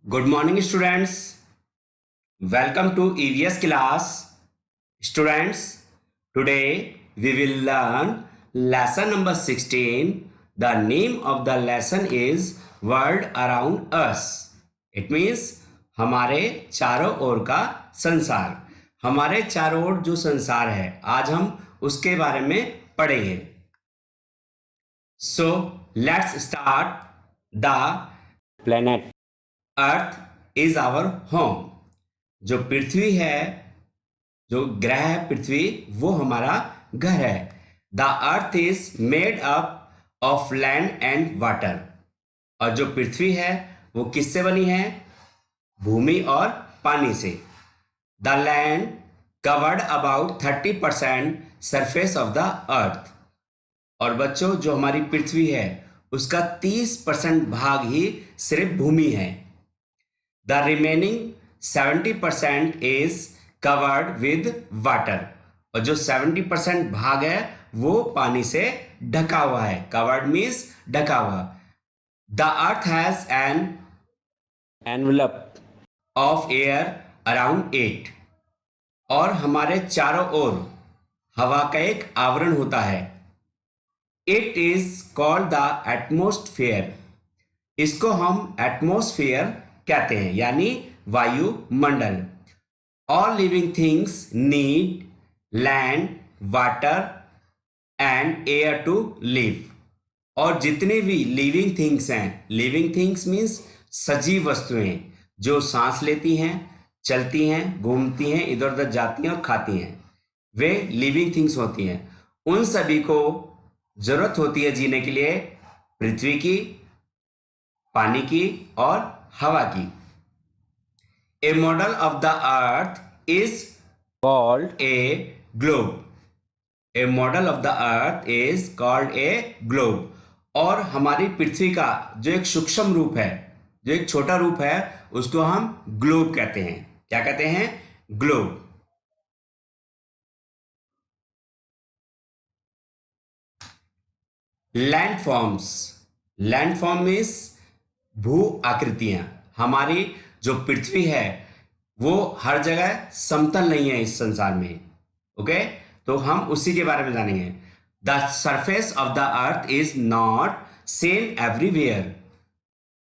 Good morning, students. Welcome to EVS class. Students, today we will learn lesson number 16. The name of the lesson is World Around Us. It means हमारे चारों ओर का संसार. हमारे चारों ओर जो संसार है आज हम उसके बारे में पढ़ेंगे. So let's start. The planet Earth is our home. जो पृथ्वी है, जो ग्रह है पृथ्वी, वो हमारा घर है. The earth is made up of land and water. और जो पृथ्वी है वो किससे बनी है? भूमि और पानी से. The land covered about 30% surface of the earth. और बच्चों, जो हमारी पृथ्वी है उसका 30% भाग ही सिर्फ भूमि है. The remaining 70% is covered with water. और जो 70% भाग है वो पानी से ढका हुआ है. Covered means ढका हुआ. The earth has an envelope of air around it. और हमारे चारों ओर हवा का एक आवरण होता है. It is called the atmosphere. इसको हम एटमोस्फेयर कहते हैं, यानी वायुमंडल. All living things need land, water and air to live. और जितने भी लिविंग थिंग्स हैं, लिविंग थिंग्स मीन्स सजीव वस्तुएं जो सांस लेती हैं, चलती हैं, घूमती हैं, इधर उधर जाती हैं और खाती हैं, वे लिविंग थिंग्स होती हैं. उन सभी को जरूरत होती है जीने के लिए पृथ्वी की, पानी की और हवा की. A model of the earth is called a globe. A model of the earth is called a globe. और हमारी पृथ्वी का जो एक सूक्ष्म रूप है, जो एक छोटा रूप है, उसको हम ग्लोब कहते हैं. क्या कहते हैं? ग्लोब. लैंडफॉर्म्स. लैंडफॉर्म मीन्स भू आकृतियां. हमारी जो पृथ्वी है वो हर जगह समतल नहीं है इस संसार में. ओके, तो हम उसी के बारे में जानेंगे. The surface of the earth is not same everywhere.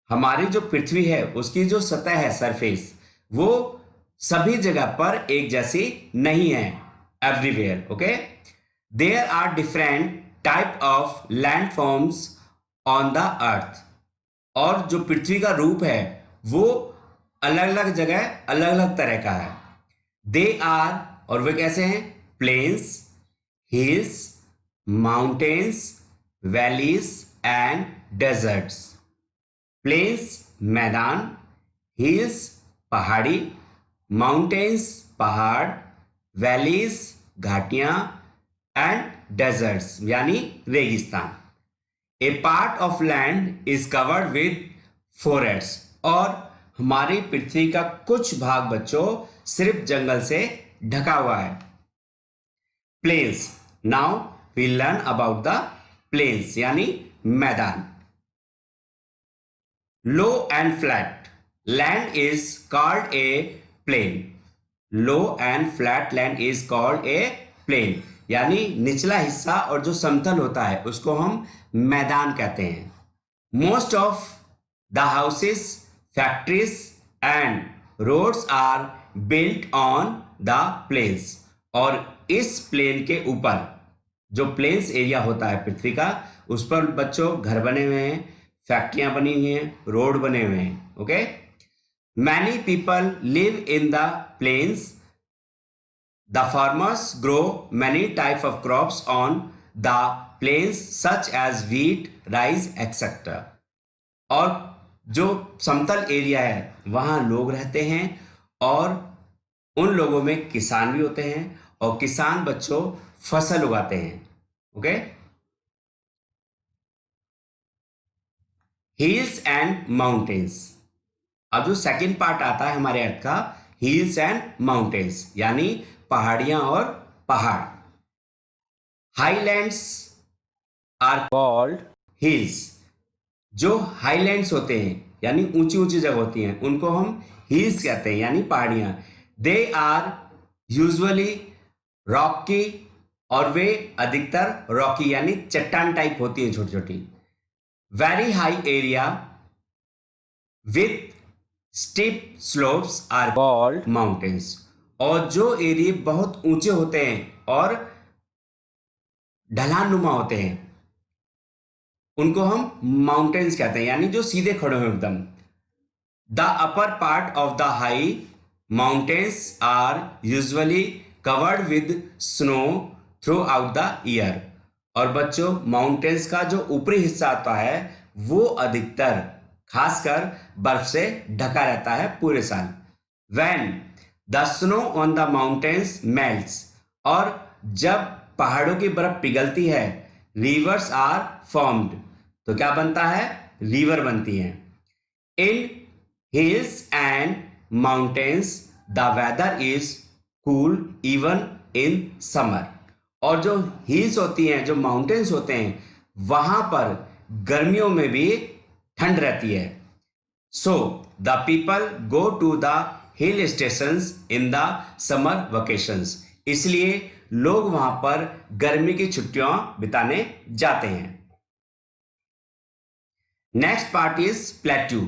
हमारी जो पृथ्वी है उसकी जो सतह है, सरफेस, वो सभी जगह पर एक जैसी नहीं है. Everywhere. Okay, there are different type of landforms on the earth. और जो पृथ्वी का रूप है वो अलग अलग जगह अलग अलग तरह का है. दे आर, और वे कैसे हैं? Plains, hills, mountains, valleys and deserts. Plains मैदान, हिल्स पहाड़ी, माउंटेन्स पहाड़, वैलीज घाटियां एंड डेजर्ट्स यानी रेगिस्तान. A part of land is covered with forest. और हमारी पृथ्वी का कुछ भाग बच्चों सिर्फ जंगल से ढका हुआ है. Plains. Now we learn about the plains यानी मैदान. Low and flat land is called a plain. Low and flat land is called a plain. यानी निचला हिस्सा और जो समतल होता है उसको हम मैदान कहते हैं. Most of the houses, factories and roads are built on the plains. और इस प्लेन के ऊपर, जो प्लेन्स एरिया होता है पृथ्वी का, उस पर बच्चों घर बने हुए हैं, फैक्ट्रियां बनी हुई हैं, रोड बने हुए हैं. Okay, many people live in the plains. The farmers grow many types of crops on the plains such as wheat, rice, etc. और जो समतल एरिया है वहाँ लोग रहते हैं और उन लोगों में किसान भी होते हैं और किसान बच्चों फसल उगाते हैं. Okay, hills and mountains. अब जो सेकंड पार्ट आता है हमारे अर्थ का, हिल्स एंड माउंटेन्स यानी पहाड़ियां और पहाड़. Highlands are called hills. जो हाईलैंड्स होते हैं यानी ऊंची ऊंची जगह होती हैं, उनको हम हिल्स कहते हैं यानी पहाड़ियां। दे आर यूजुअली रॉकी, और वे अधिकतर रॉकी यानी चट्टान टाइप होती हैं, छोटी छोटी। Very high area with steep slopes are called mountains, और जो एरिया बहुत ऊंचे होते हैं और ढलान नुमा होते हैं उनको हम माउंटेन्स कहते हैं, यानी जो सीधे खड़े हो एकदम। The upper part of the high mountains are usually covered with snow throughout the year, और बच्चों माउंटेन्स का जो ऊपरी हिस्सा आता है वो अधिकतर खासकर बर्फ से ढका रहता है पूरे साल। When the snow on the mountains melts, और जब पहाड़ों की बर्फ पिघलती है, रिवर्स आर फॉर्म्ड, तो क्या बनता है, रिवर बनती है। In hills and mountains the weather is cool even in summer, और जो हिल्स होती हैं, जो माउंटेन्स होते हैं, वहां पर गर्मियों में भी ठंड रहती है। So the people go to the hill stations in the summer vacations, इसलिए लोग वहां पर गर्मी की छुट्टियां बिताने जाते हैं। Next part is plateau.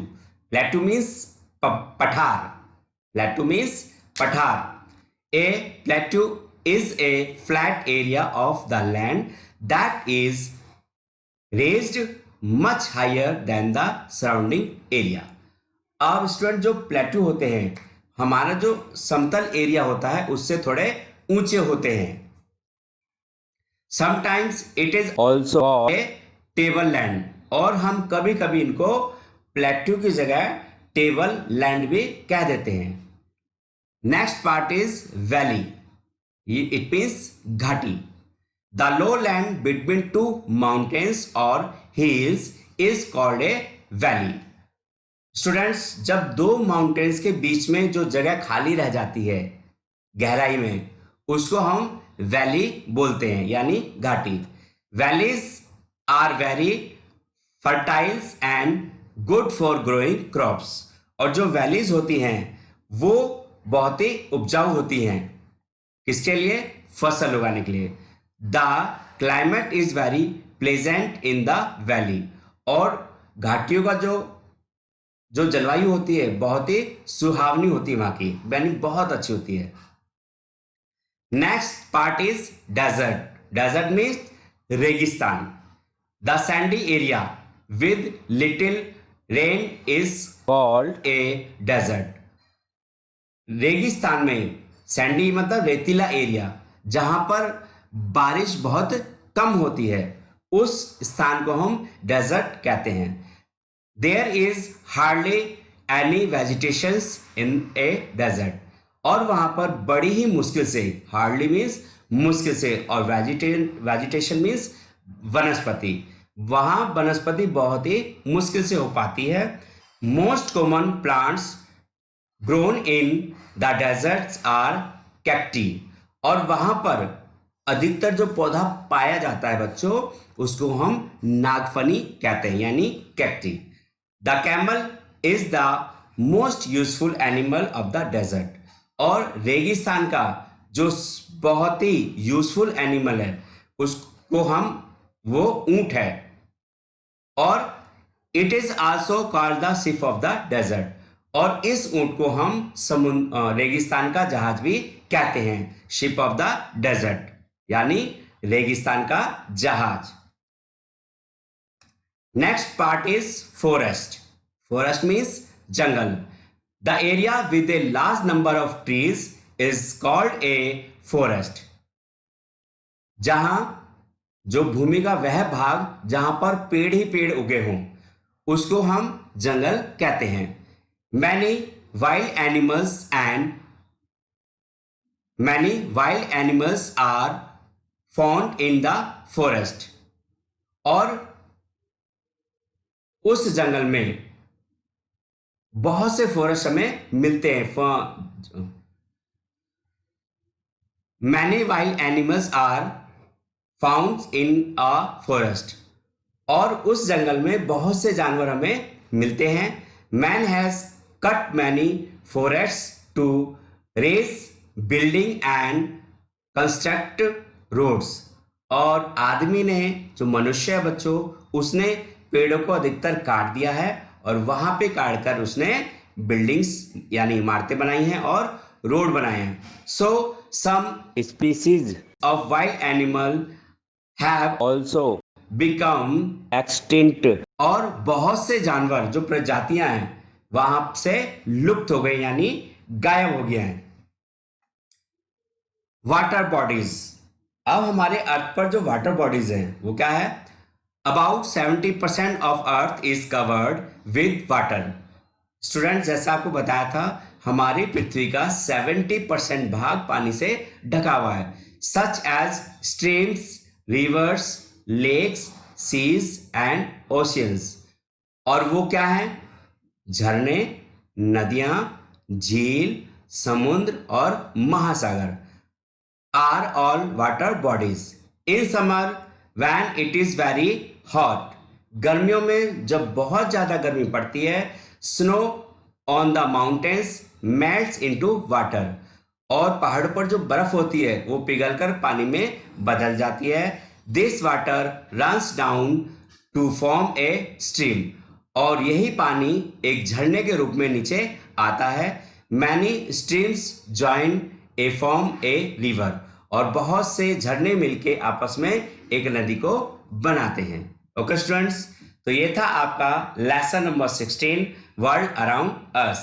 Plateau means पठार। प्लेट्यू मीन्स पठार। ए plateau is a flat area of the land that is raised much higher than the surrounding area। अब स्टूडेंट जो प्लेट्यू होते हैं, हमारा जो समतल एरिया होता है उससे थोड़े ऊंचे होते हैं। Sometimes it is also a table land, और हम कभी कभी इनको प्लेट्यू की जगह टेबल लैंड भी कह देते हैं। Next part is valley. It means घाटी। The lowland between two mountains or hills is called a valley। Students, जब दो माउंटेन्स के बीच में जो जगह खाली रह जाती है गहराई में, उसको हम वैली बोलते हैं यानी घाटी। Valleys are very fertiles and good for growing crops, और जो वैलीज होती हैं वो बहुत ही उपजाऊ होती हैं, किसके लिए, फसल उगाने के लिए। The climate is very pleasant in the valley, और घाटियों का जो जलवायु होती है बहुत ही सुहावनी होती है, वहां की यानी बहुत अच्छी होती है। Next part is desert. Desert means रेगिस्तान। The sandy area with little rain is called a desert. रेगिस्तान में, सैंडी मतलब रेतीला एरिया, जहां पर बारिश बहुत कम होती है, उस स्थान को हम डेजर्ट कहते हैं। There is hardly any vegetations in a desert, और वहां पर बड़ी ही मुश्किल से, हार्डली मीन्स मुश्किल से, और वेजिटेशन मीन्स वनस्पति, वहां वनस्पति बहुत ही मुश्किल से हो पाती है। Most common plants grown in the deserts are cacti, और वहां पर अधिकतर जो पौधा पाया जाता है बच्चों, उसको हम नागफनी कहते हैं यानी cacti. The camel is the most useful animal of the desert, और रेगिस्तान का जो बहुत ही यूजफुल एनिमल है उसको वो ऊंट है, और it is also called the ship of the desert, और इस ऊंट को हम रेगिस्तान का जहाज भी कहते हैं, शिप ऑफ द डेजर्ट यानी रेगिस्तान का जहाज। Next part is forest. Forest means jungle. The area with a large number of trees is called a forest. जहां जो भूमि का वह भाग जहां पर पेड़ ही पेड़ उगे हों, उसको हम जंगल कहते हैं। Many wild animals are found in the forest, और उस जंगल में बहुत से फॉरेस्ट हमें मिलते हैं। Many wild animals are found in a forest, और उस जंगल में बहुत से जानवर हमें मिलते हैं। Man has cut many forest to race building and construct roads. और आदमी ने, जो मनुष्य है बच्चों, उसने पेड़ों को अधिकतर काट दिया है और वहां पे काट कर उसने बिल्डिंग्स यानी इमारतें बनाई हैं और रोड बनाए हैं। So some species of wild animal have also become extinct. और बहुत से जानवर, जो प्रजातियां हैं, वहां से लुप्त हो गए यानी गायब हो गए हैं। Water bodies. अब हमारे अर्थ पर जो वाटर बॉडीज हैं वो क्या है? About 70% of earth is covered with water. Student, जैसा आपको बताया था, हमारी पृथ्वी का 70% भाग पानी से ढका हुआ है। Such as streams, rivers, lakes, seas and oceans. और वो क्या है? झरने, नदियां, झील, समुद्र और महासागर are all water bodies. In summer when it is very hot, गर्मियों में जब बहुत ज़्यादा गर्मी पड़ती है, snow on the mountains melts into water. और पहाड़ों पर जो बर्फ होती है वो पिघलकर पानी में बदल जाती है। This water runs down to form a stream. और यही पानी एक झरने के रूप में नीचे आता है। Many streams join A form a river. और बहुत से झरने मिलके आपस में एक नदी को बनाते हैं। ओके स्टूडेंट्स, तो ये था आपका lesson number 16 world around us.